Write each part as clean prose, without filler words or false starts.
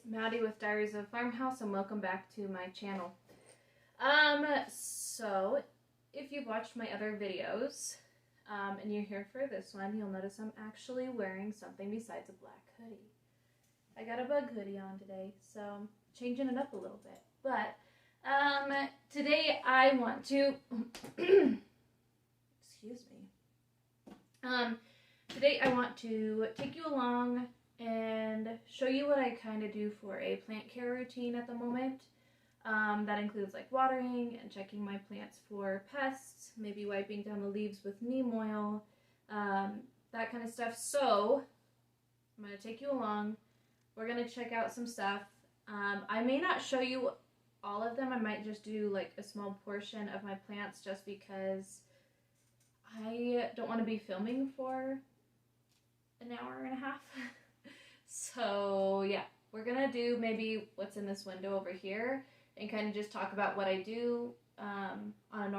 Maddie with Diaries of Farmhouse, and welcome back to my channel. So if you've watched my other videos, and you're here for this one, you'll notice I'm actually wearing something besides a black hoodie. I got a bug hoodie on today, so I'm changing it up a little bit. But today I want to excuse me. Today I want to take you along and show you what I kind of do for a plant care routine at the moment. That includes like watering and checking my plants for pests, maybe wiping down the leaves with neem oil, that kind of stuff. So I'm going to take you along. We're going to check out some stuff. I may not show you all of them. I might just do like a small portion of my plants just because I don't want to be filming for an hour and a half. So yeah, we're gonna do maybe what's in this window over here and kind of just talk about what I do on a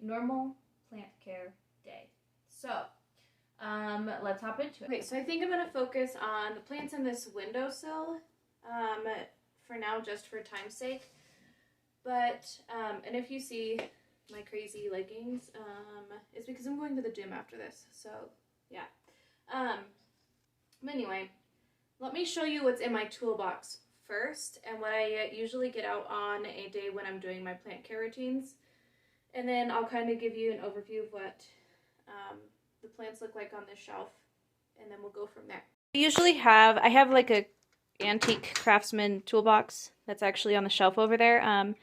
normal plant care day. So let's hop into it. Okay, so I think I'm gonna focus on the plants in this windowsill for now, just for time's sake. But and if you see my crazy leggings, it's because I'm going to the gym after this. So yeah. But anyway, let me show you what's in my toolbox first and what I usually get out on a day when I'm doing my plant care routines. And then I'll kind of give you an overview of what the plants look like on this shelf, and then we'll go from there. I have like a antique craftsman toolbox that's actually on the shelf over there.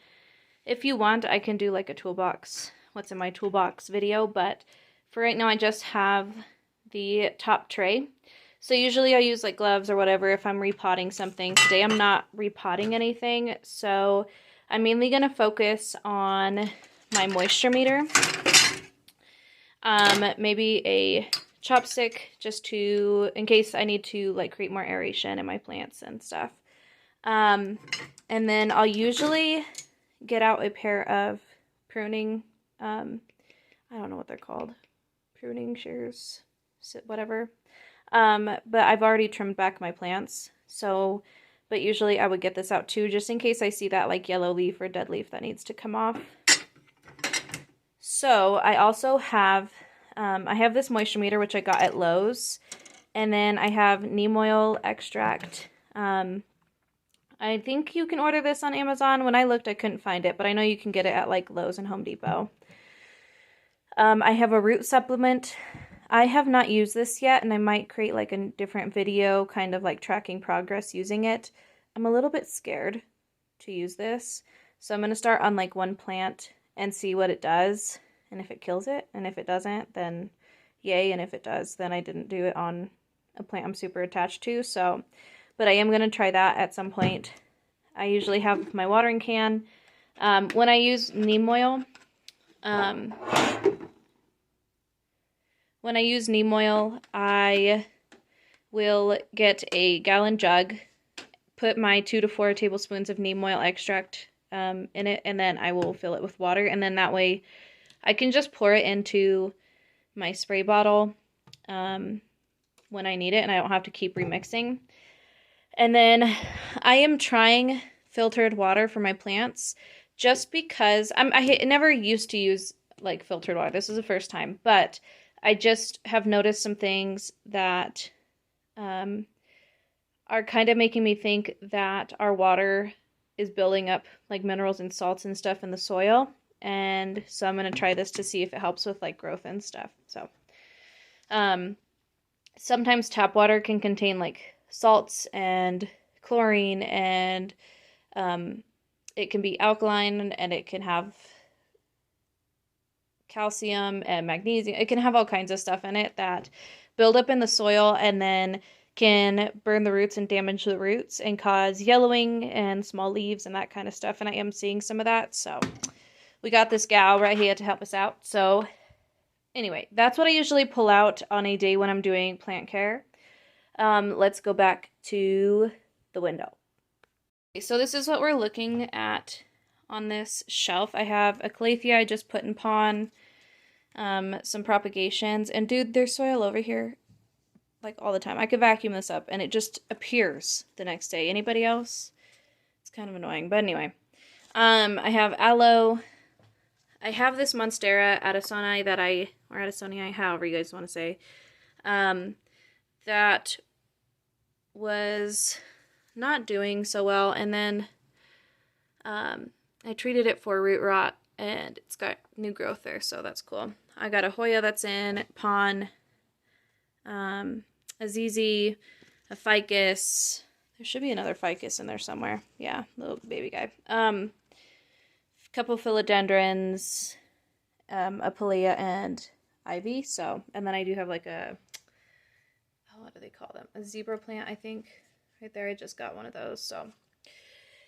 If you want, I can do like a toolbox, what's in my toolbox video, but for right now I just have the top tray. So usually I use like gloves or whatever if I'm repotting something. Today I'm not repotting anything, so I'm mainly going to focus on my moisture meter. Maybe a chopstick just in case I need to like create more aeration in my plants and stuff. And then I'll usually get out a pair of pruning, I don't know what they're called, pruning shears, whatever. But I've already trimmed back my plants, but usually I would get this out too, just in case I see that like yellow leaf or dead leaf that needs to come off. So I also have, I have this moisture meter, which I got at Lowe's, and then I have Neem Oil Extract. I think you can order this on Amazon. When I looked, I couldn't find it, but I know you can get it at like Lowe's and Home Depot. I have a root supplement. I have not used this yet, and I might create like a different video kind of like tracking progress using it. I'm a little bit scared to use this, so I'm going to start on like one plant and see what it does, and if it kills it, and if it doesn't, then yay, and if it does, then I didn't do it on a plant I'm super attached to. So, but I am going to try that at some point. I usually have my watering can. When I use neem oil, I will get a gallon jug, put my 2 to 4 tablespoons of neem oil extract in it, and then I will fill it with water. And then that way I can just pour it into my spray bottle when I need it, and I don't have to keep remixing. And then I am trying filtered water for my plants just because I never used to use like filtered water. This is the first time, but I just have noticed some things that are kind of making me think that our water is building up like minerals and salts and stuff in the soil. And so I'm going to try this to see if it helps with like growth and stuff. So sometimes tap water can contain like salts and chlorine, and it can be alkaline, and it can have calcium and magnesium. It can have all kinds of stuff in it that build up in the soil and then can burn the roots and damage the roots and cause yellowing and small leaves and that kind of stuff. And I am seeing some of that. So we got this gal right here to help us out. So anyway, that's what I usually pull out on a day when I'm doing plant care. Let's go back to the window. Okay, so this is what we're looking at on this shelf. I have a calathea I just put in pon, some propagations, and dude, there's soil over here like all the time. I could vacuum this up and it just appears the next day. Anybody else? It's kind of annoying, but anyway. I have aloe. I have this Monstera Addisonii or Addisonii, however you guys want to say, that was not doing so well, and then I treated it for root rot, and it's got new growth there, so that's cool. I got a Hoya that's in, Pon, a ZZ, a Ficus. There should be another Ficus in there somewhere. Yeah, little baby guy. A couple philodendrons, a Palea, and ivy. So, and then I do have like a, what do they call them? A zebra plant, I think. Right there, I just got one of those. So,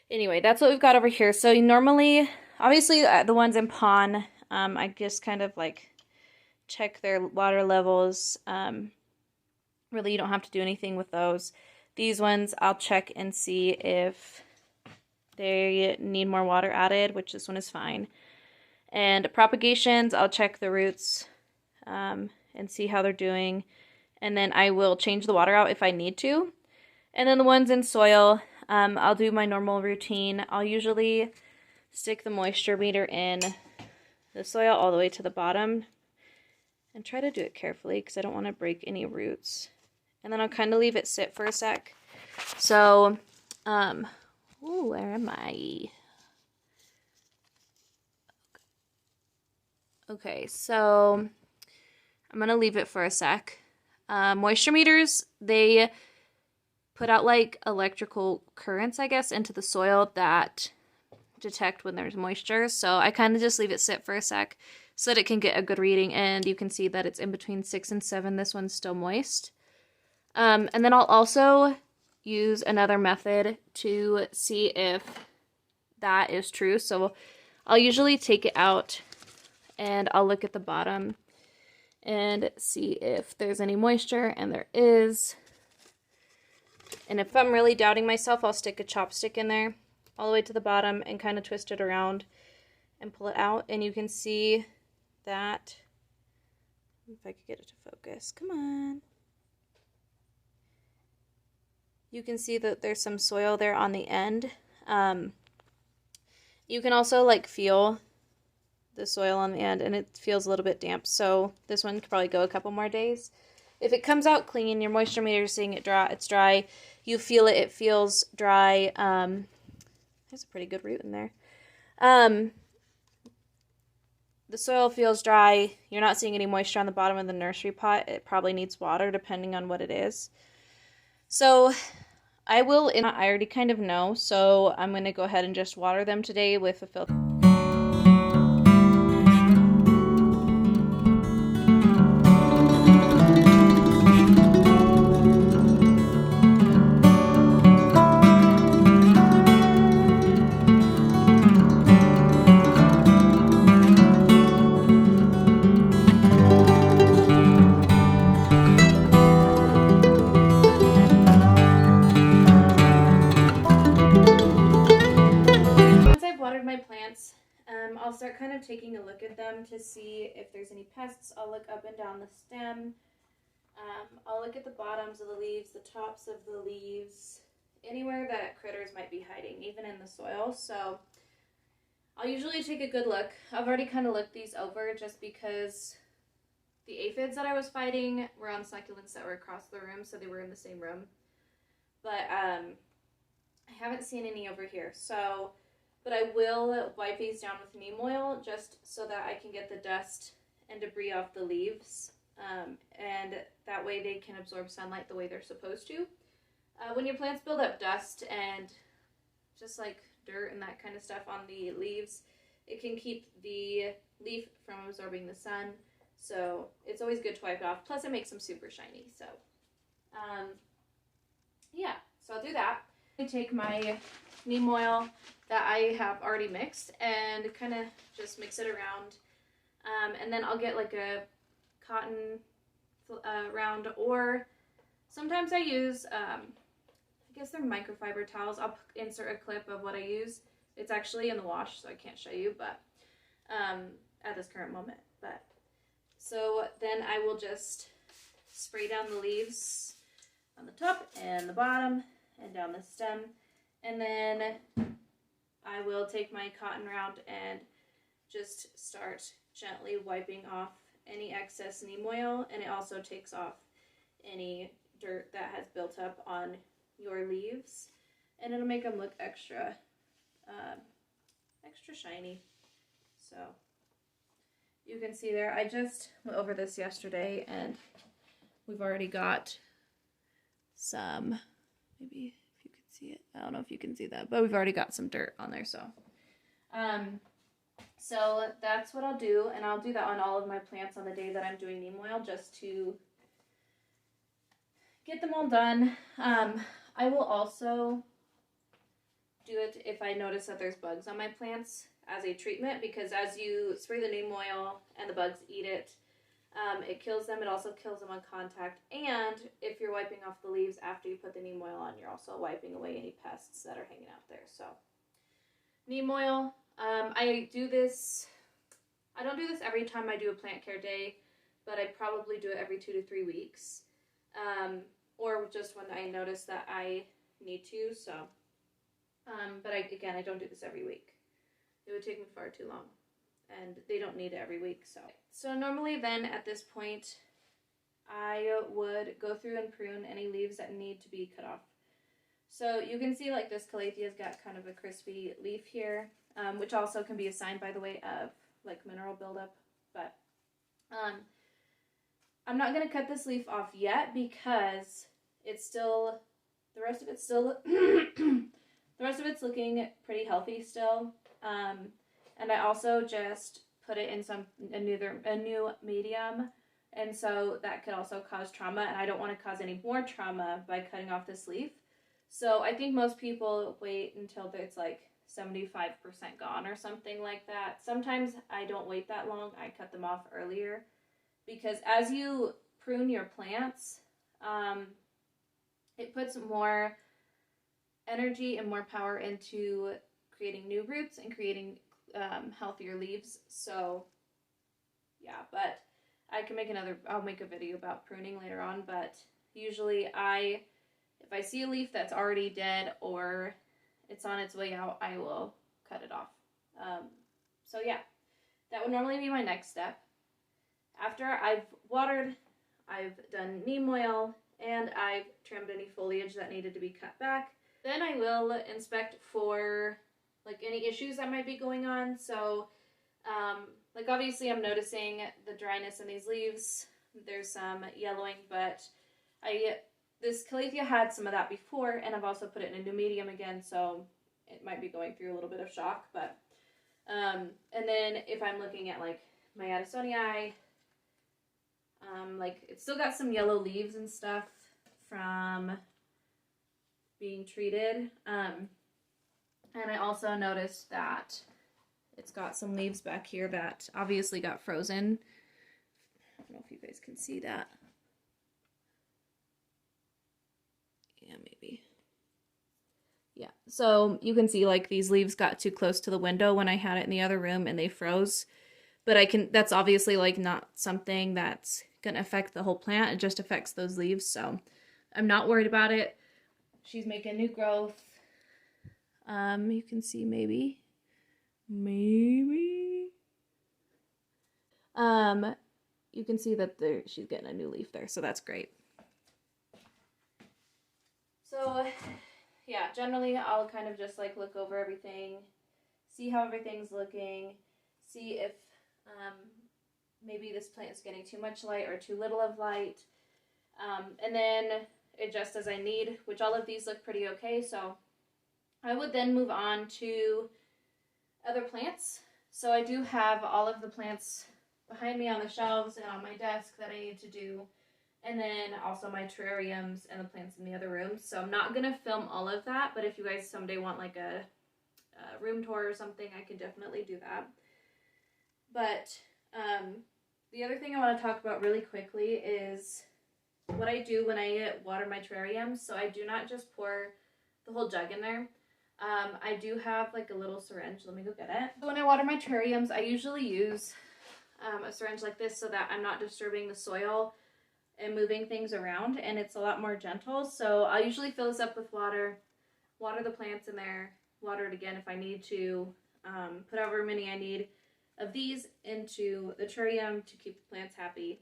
anyway, that's what we've got over here. So, normally, obviously, the ones in Pon, I just kind of like check their water levels. Really, you don't have to do anything with those. These ones, I'll check and see if they need more water added, which this one is fine. And propagations, I'll check the roots and see how they're doing. And then I will change the water out if I need to. And then the ones in soil, I'll do my normal routine. I'll usually stick the moisture meter in the soil all the way to the bottom. And try to do it carefully because I don't want to break any roots. And then I'll kind of leave it sit for a sec. So, ooh, where am I? Okay, so I'm going to leave it for a sec. Moisture meters, they put out like electrical currents, I guess, into the soil that detect when there's moisture. So I kind of just leave it sit for a sec so that it can get a good reading. And you can see that it's in between 6 and 7. This one's still moist. And then I'll also use another method to see if that is true. So I'll usually take it out and I'll look at the bottom and see if there's any moisture, and there is. And if I'm really doubting myself, I'll stick a chopstick in there all the way to the bottom and kind of twist it around and pull it out. And you can see that, if I could get it to focus, come on. You can see that there's some soil there on the end. You can also like feel the soil on the end, and it feels a little bit damp. So this one could probably go a couple more days. If it comes out clean, your moisture meter is seeing it dry, it's dry. You feel it, it feels dry. There's a pretty good root in there. The soil feels dry. You're not seeing any moisture on the bottom of the nursery pot. It probably needs water depending on what it is. So I already kind of know, so I'm going to go ahead and just water them today with a filter. My plants, I'll start kind of taking a look at them to see if there's any pests. I'll look up and down the stem. I'll look at the bottoms of the leaves, the tops of the leaves, anywhere that critters might be hiding, even in the soil. So I'll usually take a good look. I've already kind of looked these over just because the aphids that I was fighting were on succulents that were across the room, so they were in the same room. But I haven't seen any over here. But I will wipe these down with neem oil just so that I can get the dust and debris off the leaves. And that way they can absorb sunlight the way they're supposed to. When your plants build up dust and just like dirt and that kind of stuff on the leaves, it can keep the leaf from absorbing the sun. So it's always good to wipe it off. Plus it makes them super shiny. So yeah, so I'll do that. I take my neem oil that I have already mixed and kind of just mix it around. And then I'll get like a cotton round, or sometimes I use, I guess they're microfiber towels. I'll insert a clip of what I use. It's actually in the wash, so I can't show you, but at this current moment. But so then I will just spray down the leaves on the top and the bottom and down the stem. And then I will take my cotton round and just start gently wiping off any excess neem oil, and it also takes off any dirt that has built up on your leaves, and it'll make them look extra shiny. So you can see there, I just went over this yesterday and we've already got some, maybe if you could see it, I don't know if you can see that, but we've already got some dirt on there. So that's what I'll do, and I'll do that on all of my plants on the day that I'm doing neem oil, just to get them all done. I will also do it if I notice that there's bugs on my plants as a treatment, because as you spray the neem oil and the bugs eat it, it kills them. It also kills them on contact, and if you're wiping off the leaves after you put the neem oil on, you're also wiping away any pests that are hanging out there. So neem oil, I do this, I don't do this every time I do a plant care day, but I probably do it every 2 to 3 weeks, or just when I notice that I need to. So, but again, I don't do this every week. It would take me far too long, and they don't need it every week. So normally then at this point, I would go through and prune any leaves that need to be cut off. So you can see like this Calathea's got kind of a crispy leaf here, which also can be a sign, by the way, of like mineral buildup. But I'm not going to cut this leaf off yet because it's still, the rest of it's still, the rest of it's looking pretty healthy still. And I also just put it in a new medium, and so that could also cause trauma, and I don't want to cause any more trauma by cutting off this leaf. So I think most people wait until it's like 75% gone or something like that. Sometimes I don't wait that long. I cut them off earlier, because as you prune your plants, it puts more energy and more power into creating new roots and creating healthier leaves. So yeah, but I can make I'll make a video about pruning later on, but usually if I see a leaf that's already dead or it's on its way out, I will cut it off. So yeah, that would normally be my next step. After I've watered, I've done neem oil, and I've trimmed any foliage that needed to be cut back, then I will inspect for like any issues that might be going on. So like obviously I'm noticing the dryness in these leaves. There's some yellowing, but this Calathea had some of that before, and I've also put it in a new medium again, so it might be going through a little bit of shock. But and then if I'm looking at like my Addisonii, like it's still got some yellow leaves and stuff from being treated. And I also noticed that it's got some leaves back here that obviously got frozen. I don't know if you guys can see that. Yeah, maybe. Yeah, so you can see like these leaves got too close to the window when I had it in the other room and they froze. But that's obviously like not something that's gonna affect the whole plant. It just affects those leaves, so I'm not worried about it. She's making new growth. You can see maybe. You can see that she's getting a new leaf there, so that's great. So yeah, generally I'll kind of just like look over everything, see how everything's looking, see if maybe this plant is getting too much light or too little of light, and then adjust as I need, which all of these look pretty okay. So I would then move on to other plants. So I do have all of the plants behind me on the shelves and on my desk that I need to do, and then also my terrariums and the plants in the other rooms. So I'm not going to film all of that, but if you guys someday want like a room tour or something, I can definitely do that. But the other thing I want to talk about really quickly is what I do when I water my terrariums. So I do not just pour the whole jug in there. I do have like a little syringe. Let me go get it. So when I water my terrariums, I usually use a syringe like this so that I'm not disturbing the soil and moving things around, and it's a lot more gentle. So I'll usually fill this up with water, water the plants in there, water it again if I need to, put however many I need of these into the terrarium to keep the plants happy.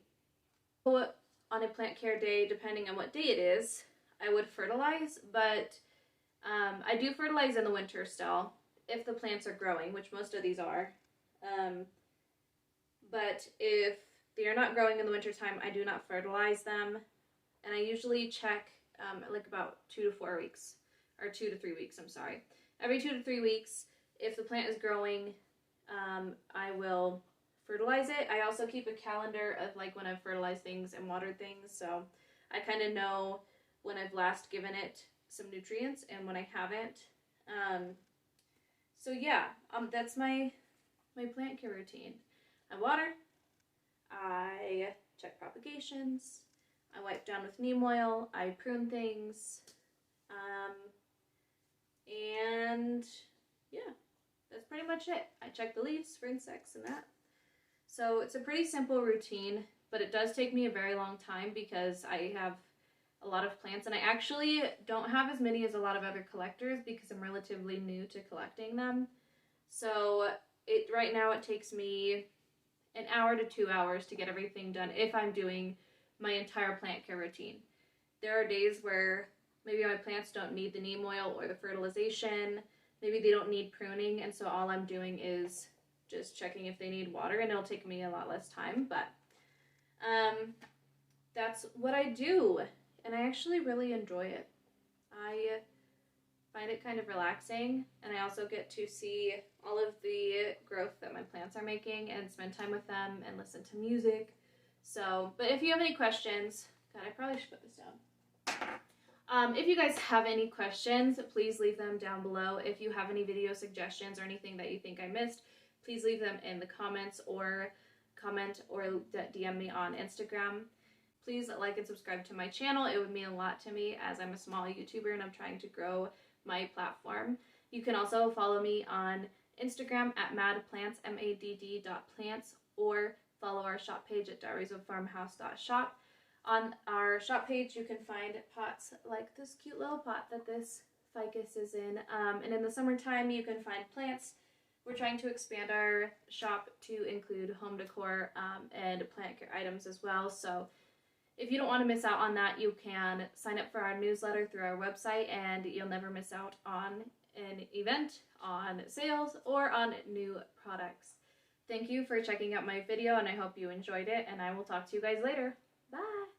So on a plant care day, depending on what day it is, I would fertilize, but I do fertilize in the winter still if the plants are growing, which most of these are. But if they are not growing in the wintertime, I do not fertilize them. And I usually check like about 2 to 4 weeks, or 2 to 3 weeks, I'm sorry. Every 2 to 3 weeks, if the plant is growing, I will fertilize it. I also keep a calendar of like when I've fertilized things and watered things, so I kind of know when I've last given it some nutrients and when I haven't. So yeah, that's my plant care routine. I water, I check propagations, I wipe down with neem oil, I prune things, and yeah, that's pretty much it. I check the leaves for insects and that. So it's a pretty simple routine, but it does take me a very long time because I have a lot of plants, and I actually don't have as many as a lot of other collectors because I'm relatively new to collecting them. So right now it takes me an hour to 2 hours to get everything done if I'm doing my entire plant care routine. There are days where maybe my plants don't need the neem oil or the fertilization, maybe they don't need pruning, and so all I'm doing is just checking if they need water, and it'll take me a lot less time, but that's what I do, and I actually really enjoy it. I find it kind of relaxing, and I also get to see all of the growth that my plants are making and spend time with them and listen to music. So, but if you have any questions, God, I probably should put this down. If you guys have any questions, please leave them down below. If you have any video suggestions or anything that you think I missed, please leave them in the comments or comment or DM me on Instagram. Please like and subscribe to my channel. It would mean a lot to me as I'm a small YouTuber and I'm trying to grow my platform. You can also follow me on Instagram at maddplants, madd.plants, or follow our shop page at diariesoffarmhouse.shop. On our shop page, you can find pots like this cute little pot that this ficus is in. And in the summertime, you can find plants. We're trying to expand our shop to include home decor and plant care items as well. So if you don't want to miss out on that, you can sign up for our newsletter through our website, and you'll never miss out on an event, on sales, or on new products. Thank you for checking out my video, and I hope you enjoyed it, and I will talk to you guys later. Bye!